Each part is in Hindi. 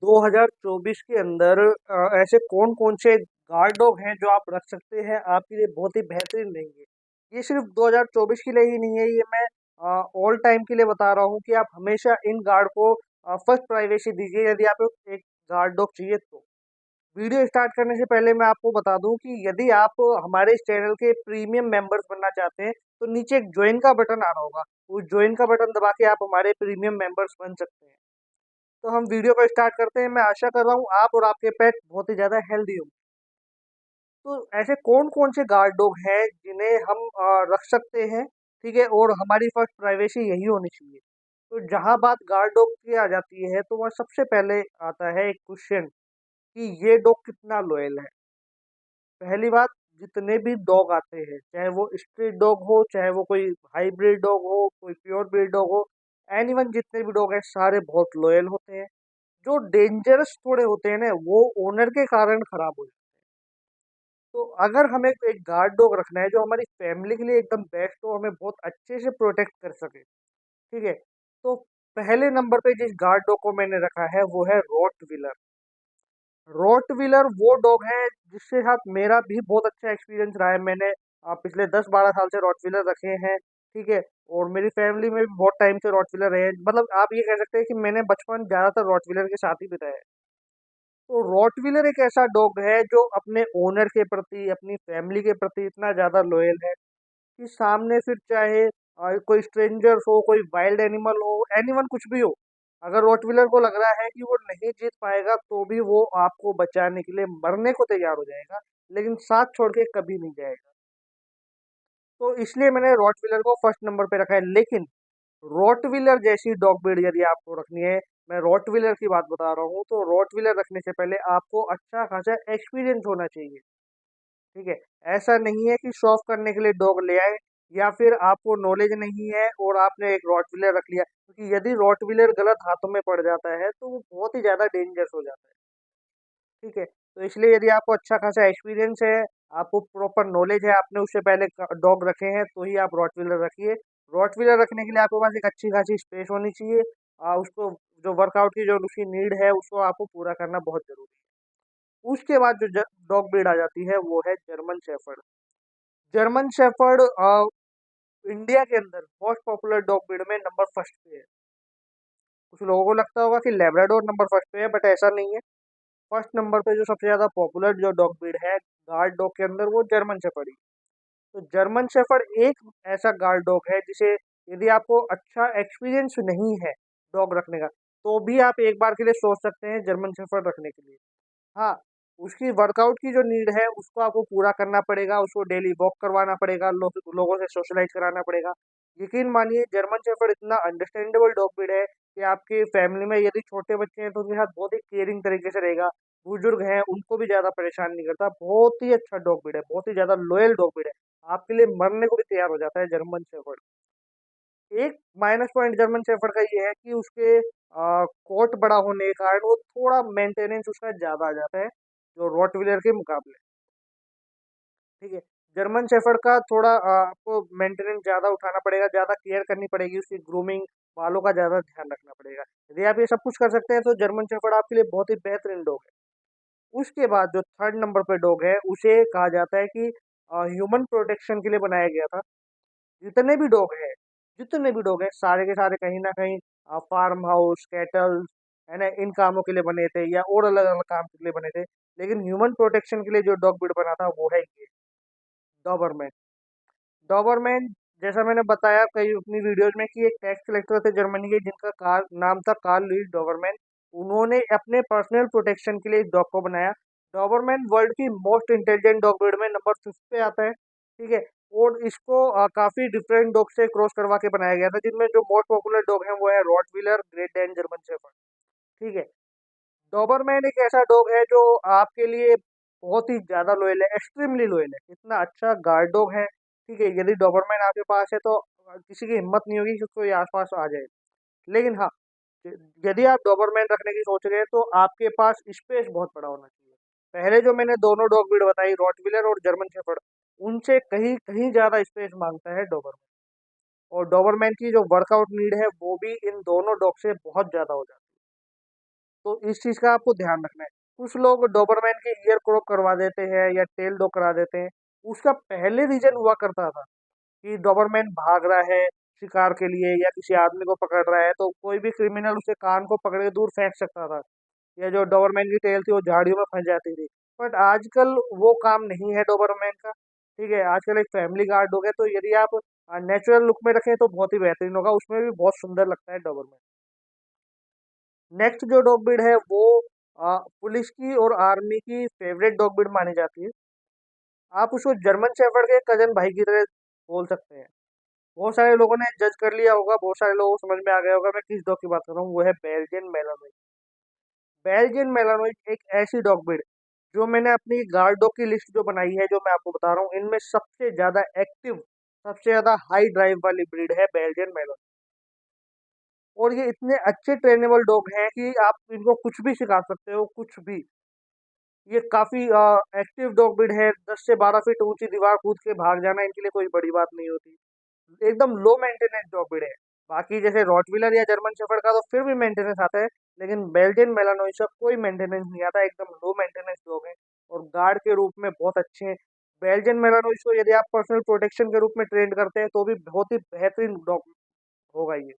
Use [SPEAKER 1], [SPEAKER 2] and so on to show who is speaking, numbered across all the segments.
[SPEAKER 1] 2024 के अंदर ऐसे कौन-कौन से गार्ड डॉग हैं जो आप रख सकते हैं, आपके लिए बहुत ही बेहतरीन रहेंगे। ये सिर्फ़ 2024 के लिए ही नहीं है, ये मैं ऑल टाइम के लिए बता रहा हूँ कि आप हमेशा इन गार्ड को फर्स्ट प्राइवेसी दीजिए यदि आपको एक गार्ड डॉग चाहिए तो। वीडियो स्टार्ट करने से पहले मैं आपको बता दूँ कि यदि आप हमारे इस चैनल के प्रीमियम मेंबर्स बनना चाहते हैं, तो नीचे एक जॉइन का बटन आ रहा होगा। उस जॉइन का बटन दबा के आप हमारे प्रीमियम मेंबर्स बन सकते हैं। तो हम वीडियो को स्टार्ट करते हैं। मैं आशा कर रहा हूँ आप और आपके पेट बहुत ही ज़्यादा हेल्दी हों। तो ऐसे कौन-कौन से गार्ड डॉग हैं जिन्हें हम रख सकते हैं, ठीक है? और हमारी फर्स्ट प्राइवेसी यही होनी चाहिए। तो जहाँ बात गार्ड डॉग की आ जाती है, तो वहाँ सबसे पहले आता है एक क्वेश्चन कि ये डॉग कितना लॉयल है। पहली बात, जितने भी डॉग आते हैं, चाहे वो स्ट्रीट डॉग हो, चाहे वो कोई हाइब्रिड डॉग हो, कोई प्योर ब्रीड डॉग हो, एनीवन जितने भी डॉग हैं सारे बहुत लॉयल होते हैं। जो डेंजरस थोड़े होते हैं ना, वो ओनर के कारण खराब हो जाते हैं। तो अगर हमें एक गार्ड डॉग रखना है जो हमारी फैमिली के लिए एकदम बेस्ट हो, हमें बहुत अच्छे से प्रोटेक्ट कर सके, ठीक है? तो पहले नंबर पे जिस गार्ड डॉग को मैंने रखा है वो है रॉटवीलर। रॉटवीलर वो डॉग है जिसके साथ मेरा भी बहुत अच्छा एक्सपीरियंस रहा है। मैंने पिछले 10-12 साल से रॉटवीलर रखे हैं, ठीक है? और मेरी फैमिली में भी बहुत टाइम से रॉटवीलर रहे हैं। मतलब आप ये कह सकते हैं कि मैंने बचपन ज़्यादातर रॉटवीलर के साथ ही बिताया है। तो रॉटवीलर एक ऐसा डॉग है जो अपने ओनर के प्रति, अपनी फैमिली के प्रति इतना ज़्यादा लॉयल है कि सामने फिर चाहे कोई स्ट्रेंजर्स हो, कोई वाइल्ड एनिमल हो, एनीवन कुछ भी हो, अगर रॉटवीलर को लग रहा है कि वो नहीं जीत पाएगा, तो भी वो आपको बचाने के लिए मरने को तैयार हो जाएगा, लेकिन साथ छोड़ के कभी नहीं जाएगा। तो इसलिए मैंने रॉटवीलर को फर्स्ट नंबर पे रखा है। लेकिन रॉटवीलर जैसी डॉग ब्रीड यदि आपको रखनी है, मैं रॉटवीलर की बात बता रहा हूँ, तो रॉटवीलर रखने से पहले आपको अच्छा खासा एक्सपीरियंस होना चाहिए। ठीक है? ऐसा नहीं है कि शो ऑफ करने के लिए डॉग ले आए, या फिर आपको नॉलेज नहीं है और आपने एक रॉटवीलर रख लिया, क्योंकि यदि रॉटवीलर गलत हाथों में पड़ जाता है तो वो बहुत ही ज़्यादा डेंजरस हो जाता है। ठीक है? तो इसलिए यदि आपको अच्छा खासा एक्सपीरियंस है, आपको प्रॉपर नॉलेज है, आपने उससे पहले डॉग रखे हैं, तो ही आप रॉटवीलर रखिए। रॉटवीलर रखने के लिए आपके पास एक अच्छी खासी स्पेस होनी चाहिए। उसको जो वर्कआउट की जो उसकी नीड है उसको आपको पूरा करना बहुत ज़रूरी है। उसके बाद जो डॉग ब्रीड आ जाती है वो है German shepherd. German shepherd India के अंदर मोस्ट पॉपुलर डॉग ब्रीड में नंबर फर्स्ट पे है। कुछ लोगों को लगता होगा कि लैब्राडोर नंबर फर्स्ट पे है, बट ऐसा नहीं है। फर्स्ट नंबर पे जो सबसे ज़्यादा पॉपुलर जो डॉग ब्रीड है गार्ड डॉग के अंदर, वो जर्मन शेफर्ड ही। तो जर्मन शेफर्ड एक ऐसा गार्ड डॉग है जिसे यदि आपको अच्छा एक्सपीरियंस नहीं है डॉग रखने का, तो भी आप एक बार के लिए सोच सकते हैं जर्मन शेफर्ड रखने के लिए। हाँ, उसकी वर्कआउट की जो नीड है उसको आपको पूरा करना पड़ेगा, उसको डेली वॉक करवाना पड़ेगा, लोगों से सोशलाइज़ कराना पड़ेगा। यकीन मानिए जर्मन शेफर्ड इतना अंडरस्टैंडेबल डॉग ब्रीड है कि आपकी फैमिली में यदि छोटे बच्चे हैं तो उनके साथ बहुत ही केयरिंग तरीके से रहेगा। बुजुर्ग हैं उनको भी ज़्यादा परेशान नहीं करता, बहुत ही अच्छा डॉग ब्रीड है, बहुत ही ज़्यादा लॉयल डॉग ब्रीड है। आपके लिए मरने को भी तैयार हो जाता है जर्मन शेफर्ड। एक माइनस पॉइंट जर्मन शेफर्ड का ये है कि उसके कोट बड़ा होने के कारण वो थोड़ा मेंटेनेंस उसका ज़्यादा आ जाता है, जो रॉटवीलर के मुकाबले, ठीक है? जर्मन शेफर्ड का थोड़ा आपको मेंटेनेंस ज़्यादा उठाना पड़ेगा, ज़्यादा केयर करनी पड़ेगी, उसकी ग्रूमिंग, बालों का ज़्यादा ध्यान रखना पड़ेगा। यदि आप ये सब कुछ कर सकते हैं, तो जर्मन शेफर्ड आपके लिए बहुत ही बेहतरीन डॉग है। उसके बाद जो थर्ड नंबर पे डॉग है, उसे कहा जाता है कि ह्यूमन प्रोटेक्शन के लिए बनाया गया था। जितने भी डॉग हैं जितने भी डॉग हैं, सारे के सारे कहीं न कहीं फार्म हाउस, कैटल्स, है ना? इन कामों के लिए बने थे या और अलग-अलग काम के लिए बने थे। लेकिन ह्यूमन प्रोटेक्शन के लिए जो डॉग ब्रीड बना था, वो है ये डॉबरमैन। डॉबरमैन, जैसा मैंने बताया कई अपनी वीडियोज़ में, कि एक टैक्स कलेक्टर थे जर्मनी के जिनका नाम था कार्ल लुईस डॉबरमैन। उन्होंने अपने पर्सनल प्रोटेक्शन के लिए इस डॉग को बनाया। डॉबरमैन वर्ल्ड की मोस्ट इंटेलिजेंट डॉग ब्रीड में नंबर 5th पे आता है, ठीक है? और इसको काफ़ी डिफरेंट डॉग से क्रॉस करवा के बनाया गया था, जिनमें जो मोस्ट पॉपुलर डॉग हैं वो है Rottweiler, great Dan, German shepherd, ठीक है? डॉबरमैन एक ऐसा डॉग है जो आपके लिए बहुत ही ज़्यादा लॉयल है, एक्सट्रीमली लॉयल है। इतना अच्छा गार्ड डॉग है, ठीक है? यदि डॉबरमैन आपके पास है तो किसी की हिम्मत नहीं होगी कि कोई आस-पास आ जाए। लेकिन हाँ, य यदि आप डॉबरमैन रखने की सोच रहे हैं तो आपके पास स्पेस बहुत बड़ा होना चाहिए। पहले जो मैंने दोनों डॉग ब्रीड बताई, रॉटवीलर और जर्मन शेफर्ड, उनसे कहीं कहीं ज़्यादा स्पेस माँगता है डॉबरमैन। और डॉबरमैन की जो वर्कआउट नीड है वो भी इन दोनों डॉग से बहुत ज़्यादा हो जाती है। तो इस चीज़ का आपको ध्यान रखना है। कुछ लोग डोबरमैन के ईयर क्रॉप करवा देते हैं या टेल डॉग करा देते हैं। उसका पहले रीज़न हुआ करता था कि डोबरमैन भाग रहा है शिकार के लिए या किसी आदमी को पकड़ रहा है, तो कोई भी क्रिमिनल उसे कान को पकड़ के दूर फेंक सकता था, या जो डोबरमैन की टेल थी वो झाड़ियों में फंस जाती थी। बट आजकल वो काम नहीं है डोबरमैन का, ठीक है? आजकल एक फैमिली गार्ड हो गया, तो यदि आप नेचुरल लुक में रखें तो बहुत ही बेहतरीन होगा, उसमें भी बहुत सुंदर लगता है डोबरमैन। नेक्स्ट जो डॉग ब्रीड है वो पुलिस की और आर्मी की फेवरेट डॉग ब्रीड मानी जाती है। आप उसको जर्मन शेफर्ड के कजन भाई की तरह बोल सकते हैं। बहुत सारे लोगों ने जज कर लिया होगा, बहुत सारे लोगों को समझ में आ गया होगा मैं किस डॉग की बात कर रहा हूँ, वो है बेल्जियन मेलानोइड। बेल्जियन मेलानोइड एक ऐसी डॉग ब्रीड जो मैंने अपनी गार्ड डॉग की लिस्ट जो बनाई है, जो मैं आपको बता रहा हूँ, इनमें सबसे ज्यादा एक्टिव, सबसे ज्यादा हाई ड्राइव वाली ब्रीड है बेल्जियन मेलानोइड। और ये इतने अच्छे ट्रेनेबल डॉग हैं कि आप इनको कुछ भी सिखा सकते हो, कुछ भी। ये काफी एक्टिव डॉग ब्रीड है, 10 से 12 फीट ऊंची दीवार कूद के भाग जाना इनके लिए कोई बड़ी बात नहीं होती। एकदम लो मेंटेनेंस डॉग ब्रीड है। बाकी जैसे रॉटवीलर या जर्मन शेफर्ड का तो फिर भी मेंटेनेंस आता है, लेकिन बेल्जियन मेलानोइड का कोई मेंटेनेंस नहीं आता, एकदम लो मेंटेनेंस डॉग है और गार्ड के रूप में बहुत अच्छे हैं। बेल्जियन मेलानोइड को यदि आप पर्सनल प्रोटेक्शन के रूप में ट्रेन करते हैं तो भी बहुत ही बेहतरीन डॉग होगा ये,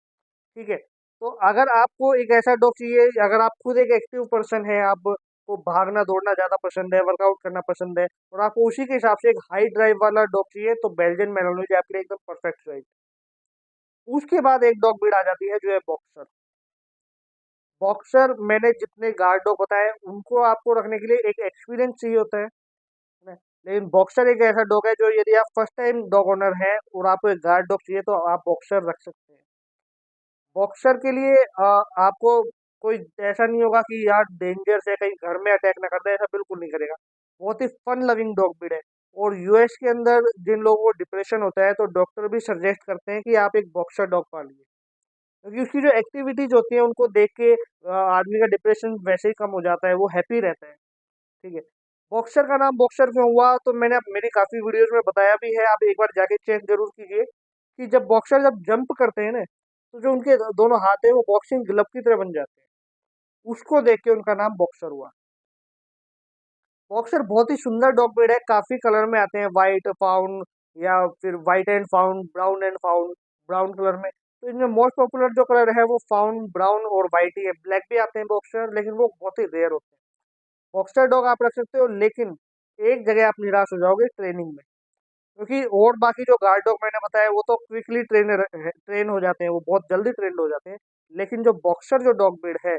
[SPEAKER 1] ठीक है? तो अगर आपको एक ऐसा डॉग चाहिए, अगर आप खुद एक एक्टिव पर्सन है, आपको भागना दौड़ना ज़्यादा पसंद है, वर्कआउट करना पसंद है और आपको उसी के हिसाब से एक हाई ड्राइव वाला डॉग चाहिए, तो बेल्जियन मैलोनिज आपके लिए एकदम परफेक्ट चॉइस। उसके बाद एक डॉग ब्रीड आ जाती है जो है बॉक्सर। बॉक्सर मैंने जितने गार्ड डॉग बताए उनको आपको रखने के लिए एक एक्सपीरियंस चाहिए होता है ना? लेकिन बॉक्सर एक ऐसा डॉग है जो यदि आप फर्स्ट टाइम डॉग ओनर हैं और आपको एक गार्ड डॉग चाहिए तो आप बॉक्सर रख सकते हैं। बॉक्सर के लिए आपको कोई ऐसा नहीं होगा कि यार डेंजर से कहीं घर में अटैक ना कर दे, ऐसा बिल्कुल नहीं करेगा। बहुत ही फन लविंग डॉग ब्रीड है। और यूएस के अंदर जिन लोगों को डिप्रेशन होता है तो डॉक्टर भी सजेस्ट करते हैं कि आप एक बॉक्सर डॉग पालिए, क्योंकि उसकी जो एक्टिविटीज होती है उनको देख के आदमी का डिप्रेशन वैसे ही कम हो जाता है, वो हैप्पी रहता है, ठीक है? बॉक्सर का नाम बॉक्सर क्यों हुआ तो मैंने मेरी काफी वीडियोस में बताया भी है, आप एक बार जाके चेक जरूर कीजिए कि जब बॉक्सर जब जंप करते हैं ना, तो जो उनके दोनों हाथ है वो बॉक्सिंग ग्लव की तरह बन जाते हैं। उसको देख के उनका नाम बॉक्सर हुआ। बॉक्सर बहुत ही सुंदर डॉग ब्रीड है, काफी कलर में आते हैं, व्हाइट फाउंड या फिर white and found, brown and found, brown colour में। तो इनमें मोस्ट पॉपुलर जो कलर है वो फाउंड, ब्राउन और व्हाइट ही है। ब्लैक भी आते हैं बॉक्सर, लेकिन वो बहुत ही रेयर होते हैं। बॉक्सर डॉग आप रख सकते हो, लेकिन एक जगह आप निराश हो जाओगे, ट्रेनिंग में। क्योंकि और बाकी जो गार्ड डॉग मैंने बताया वो तो क्विकली ट्रेन हो जाते हैं, वो बहुत जल्दी ट्रेंड हो जाते हैं। लेकिन जो बॉक्सर जो डॉग ब्रीड है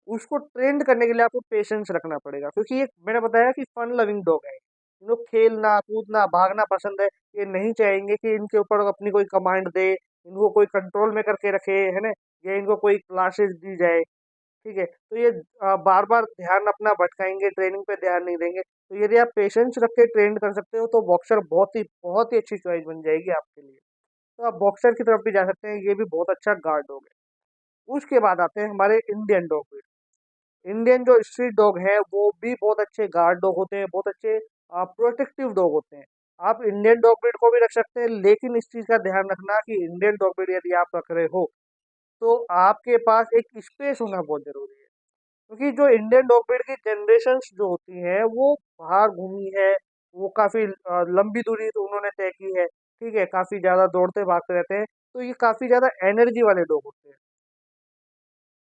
[SPEAKER 1] उसको ट्रेंड करने के लिए आपको पेशेंस रखना पड़ेगा, क्योंकि ये मैंने बताया कि फन लविंग डॉग है। इनको खेलना कूदना भागना पसंद है। ये नहीं चाहेंगे कि इनके ऊपर अपनी कोई कमांड दे, इनको कोई कंट्रोल में करके रखे, है ना? या इनको कोई क्लासेस दी जाए, ठीक है? तो ये बार बार ध्यान अपना भटकाएंगे, ट्रेनिंग पे ध्यान नहीं देंगे। तो यदि आप पेशेंस रख के ट्रेन कर सकते हो तो बॉक्सर बहुत ही अच्छी चॉइस बन जाएगी आपके लिए। तो आप बॉक्सर की तरफ भी जा सकते हैं, ये भी बहुत अच्छा गार्ड डॉग है। उसके बाद आते हैं हमारे इंडियन डॉग ब्रीड। इंडियन जो स्ट्रीट डॉग है वो भी बहुत अच्छे गार्ड डॉग होते हैं, बहुत अच्छे प्रोटेक्टिव डॉग होते हैं। आप इंडियन डॉग ब्रीड को भी रख सकते हैं, लेकिन इस चीज़ का ध्यान रखना कि इंडियन डॉग ब्रीड यदि आप रख रहे हो तो आपके पास एक स्पेस होना बहुत जरूरी है। क्योंकि जो इंडियन डॉग ब्रीड की जनरेशन्स जो होती हैं वो बाहर घूमी है, वो काफ़ी लंबी दूरी तो उन्होंने तय की है, ठीक है? काफ़ी ज़्यादा दौड़ते भागते रहते हैं, तो ये काफ़ी ज़्यादा एनर्जी वाले डॉग होते हैं।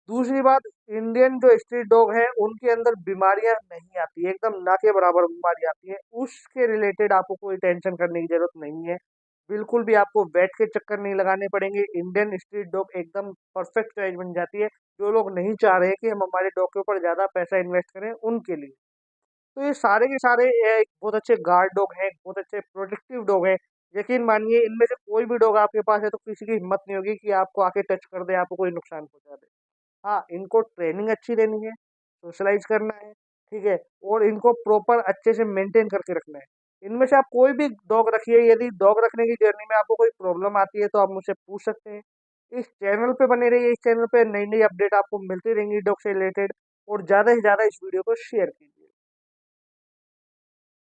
[SPEAKER 1] दूसरी बात, इंडियन जो स्ट्रीट डॉग है उनके अंदर बीमारियां नहीं आती, एकदम ना के बराबर बीमारी आती है, उसके रिलेटेड आपको कोई टेंशन करने की जरूरत नहीं है। बिल्कुल भी आपको वेट के चक्कर नहीं लगाने पड़ेंगे, इंडियन स्ट्रीट डॉग एकदम परफेक्ट चॉइस बन जाती है। जो लोग नहीं चाह रहे कि हम हमारे डॉग के ऊपर ज़्यादा पैसा इन्वेस्ट करें उनके लिए। तो ये सारे के सारे एक बहुत अच्छे गार्ड डॉग हैं, बहुत अच्छे प्रोटेक्टिव डॉग हैं। यकीन मानिए इनमें से कोई भी डॉग आपके पास है तो किसी की हिम्मत नहीं होगी कि आपको आके टच कर दे, आपको कोई नुकसान पहुंचा दे। हाँ, इनको ट्रेनिंग अच्छी देनी है, सोशलाइज करना है, ठीक है? और इनको प्रॉपर अच्छे से मेंटेन करके रखना है। इनमें से आप कोई भी डॉग रखिए, यदि डॉग रखने की जर्नी में आपको कोई प्रॉब्लम आती है तो आप मुझसे पूछ सकते हैं। इस चैनल पे बने रहिए, इस चैनल पे नई नई अपडेट आपको मिलती रहेंगी डॉग से रिलेटेड, और ज़्यादा से ज़्यादा इस वीडियो को शेयर कीजिए।